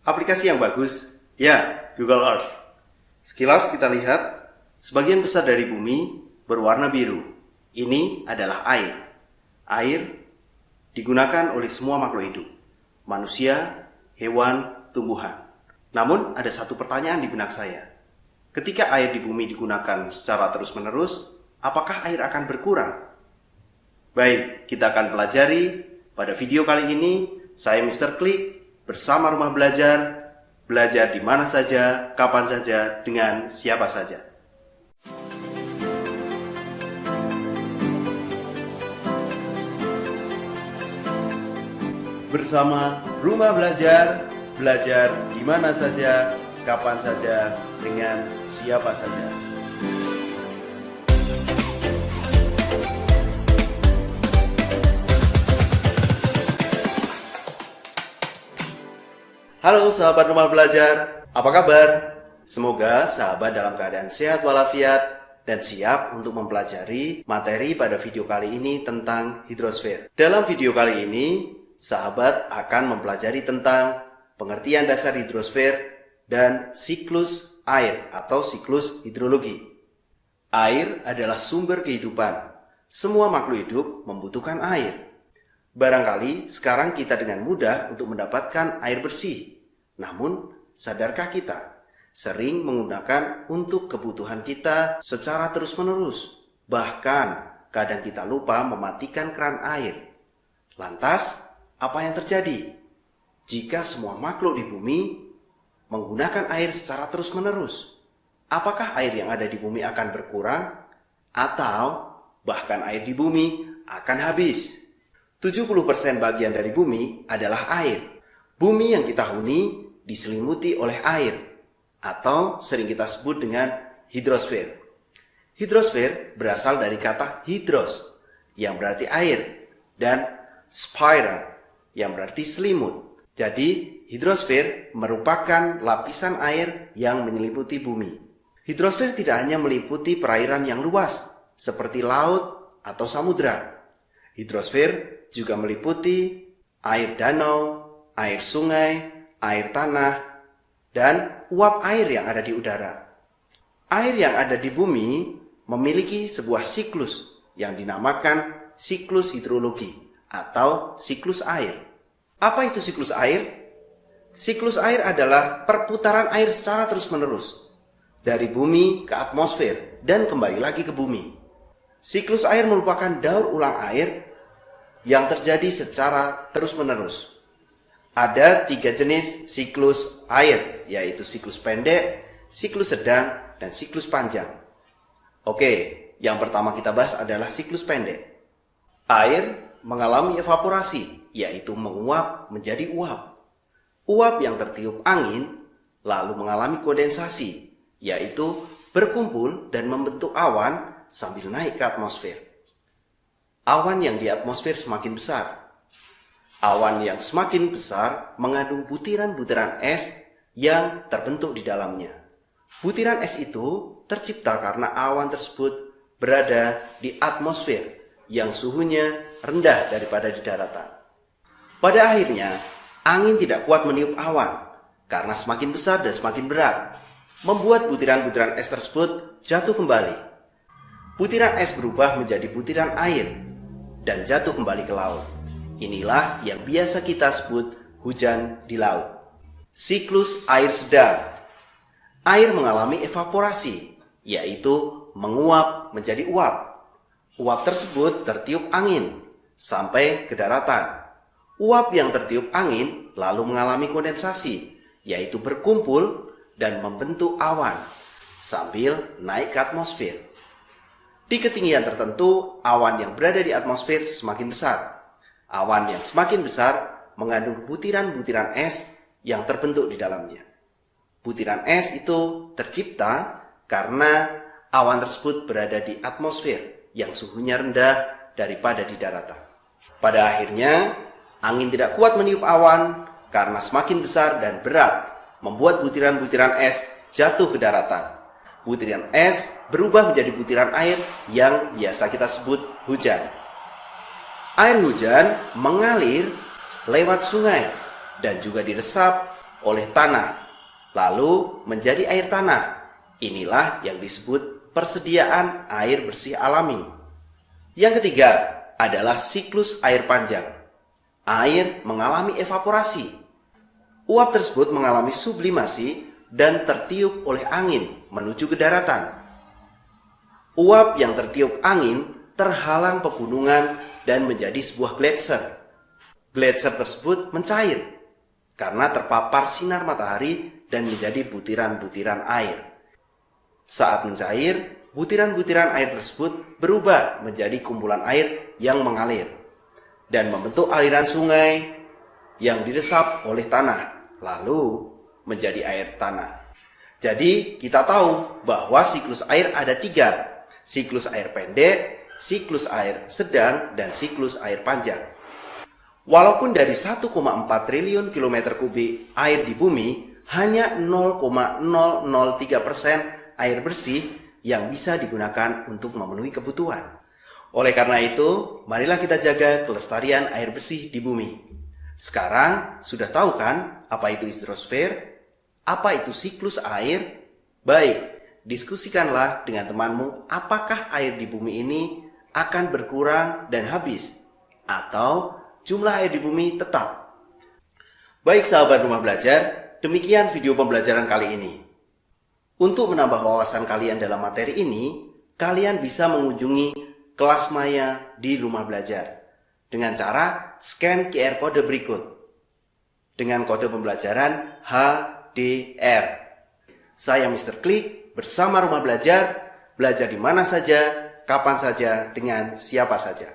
Aplikasi yang bagus? Ya, Google Earth. Sekilas kita lihat, sebagian besar dari bumi berwarna biru. Ini adalah air. Air digunakan oleh semua makhluk hidup. Manusia, hewan, tumbuhan. Namun ada satu pertanyaan di benak saya. Ketika air di bumi digunakan secara terus-menerus, apakah air akan berkurang? Baik, kita akan pelajari pada video kali ini. Saya Mr. Klik bersama Rumah Belajar, belajar di mana saja, kapan saja, dengan siapa saja. Bersama Rumah Belajar, belajar di mana saja, kapan saja, dengan siapa saja. Halo sahabat Rumah Belajar, apa kabar? Semoga sahabat dalam keadaan sehat walafiat dan siap untuk mempelajari materi pada video kali ini tentang hidrosfer. Dalam video kali ini, sahabat akan mempelajari tentang pengertian dasar hidrosfer dan siklus air atau siklus hidrologi. Air adalah sumber kehidupan. Semua makhluk hidup membutuhkan air. Barangkali sekarang kita dengan mudah untuk mendapatkan air bersih. Namun, sadarkah kita sering menggunakan untuk kebutuhan kita secara terus-menerus? Bahkan, kadang kita lupa mematikan keran air. Lantas, apa yang terjadi jika semua makhluk di bumi menggunakan air secara terus-menerus? Apakah air yang ada di bumi akan berkurang? Atau bahkan air di bumi akan habis? 70% bagian dari bumi adalah air. Bumi yang kita huni diselimuti oleh air, atau sering kita sebut dengan hidrosfer. Hidrosfer berasal dari kata hidros, yang berarti air, dan spira, yang berarti selimut. Jadi, hidrosfer merupakan lapisan air yang menyelimuti bumi. Hidrosfer tidak hanya meliputi perairan yang luas, seperti laut atau samudra. Hidrosfer juga meliputi air danau, air sungai, air tanah, dan uap air yang ada di udara. Air yang ada di bumi memiliki sebuah siklus yang dinamakan siklus hidrologi atau siklus air. Apa itu siklus air? Siklus air adalah perputaran air secara terus-menerus dari bumi ke atmosfer dan kembali lagi ke bumi. Siklus air merupakan daur ulang air yang terjadi secara terus-menerus. Ada 3 jenis siklus air, yaitu siklus pendek, siklus sedang, dan siklus panjang. Oke, yang pertama kita bahas adalah siklus pendek. Air mengalami evaporasi, yaitu menguap menjadi uap. Uap yang tertiup angin lalu mengalami kondensasi, yaitu berkumpul dan membentuk awan sambil naik ke atmosfer. Awan yang di atmosfer semakin besar. Awan yang semakin besar mengandung butiran-butiran es yang terbentuk di dalamnya. Butiran es itu tercipta karena awan tersebut berada di atmosfer yang suhunya rendah daripada di daratan. Pada akhirnya, angin tidak kuat meniup awan karena semakin besar dan semakin berat, membuat butiran-butiran es tersebut jatuh kembali. Butiran es berubah menjadi butiran air dan jatuh kembali ke laut. Inilah yang biasa kita sebut hujan di laut. Siklus air sedang. Air mengalami evaporasi, yaitu menguap menjadi uap. Uap tersebut tertiup angin sampai ke daratan. Uap yang tertiup angin lalu mengalami kondensasi, yaitu berkumpul dan membentuk awan sambil naik ke atmosfer. Di ketinggian tertentu, awan yang berada di atmosfer semakin besar. Awan yang semakin besar mengandung butiran-butiran es yang terbentuk di dalamnya. Butiran es itu tercipta karena awan tersebut berada di atmosfer yang suhunya rendah daripada di daratan. Pada akhirnya, angin tidak kuat meniup awan karena semakin besar dan berat, membuat butiran-butiran es jatuh ke daratan. Butiran es berubah menjadi butiran air yang biasa kita sebut hujan. Air hujan mengalir lewat sungai dan juga diresap oleh tanah, lalu menjadi air tanah. Inilah yang disebut persediaan air bersih alami. Yang ketiga adalah siklus air panjang. Air mengalami evaporasi. Uap tersebut mengalami sublimasi dan tertiup oleh angin menuju ke daratan. Uap yang tertiup angin terhalang pegunungan dan menjadi sebuah gletser. Gletser tersebut mencair karena terpapar sinar matahari dan menjadi butiran-butiran air. Saat mencair, butiran-butiran air tersebut berubah menjadi kumpulan air yang mengalir dan membentuk aliran sungai yang diresap oleh tanah, lalu menjadi air tanah. Jadi kita tahu bahwa siklus air ada 3, siklus air pendek, siklus air sedang, dan siklus air panjang. Walaupun dari 1,4 triliun kilometer kubik air di bumi, hanya 0,003% air bersih yang bisa digunakan untuk memenuhi kebutuhan. Oleh karena itu, marilah kita jaga kelestarian air bersih di bumi. Sekarang sudah tahu kan apa itu hidrosfer? Apa itu siklus air? Baik, diskusikanlah dengan temanmu apakah air di bumi ini akan berkurang dan habis, atau jumlah air di bumi tetap. Baik sahabat rumah belajar, demikian video pembelajaran kali ini. Untuk menambah wawasan kalian dalam materi ini, kalian bisa mengunjungi kelas maya di rumah belajar dengan cara scan QR kode berikut dengan kode pembelajaran HDR. Saya Mr. Klik bersama rumah belajar, belajar di mana saja, kapan saja, dengan siapa saja.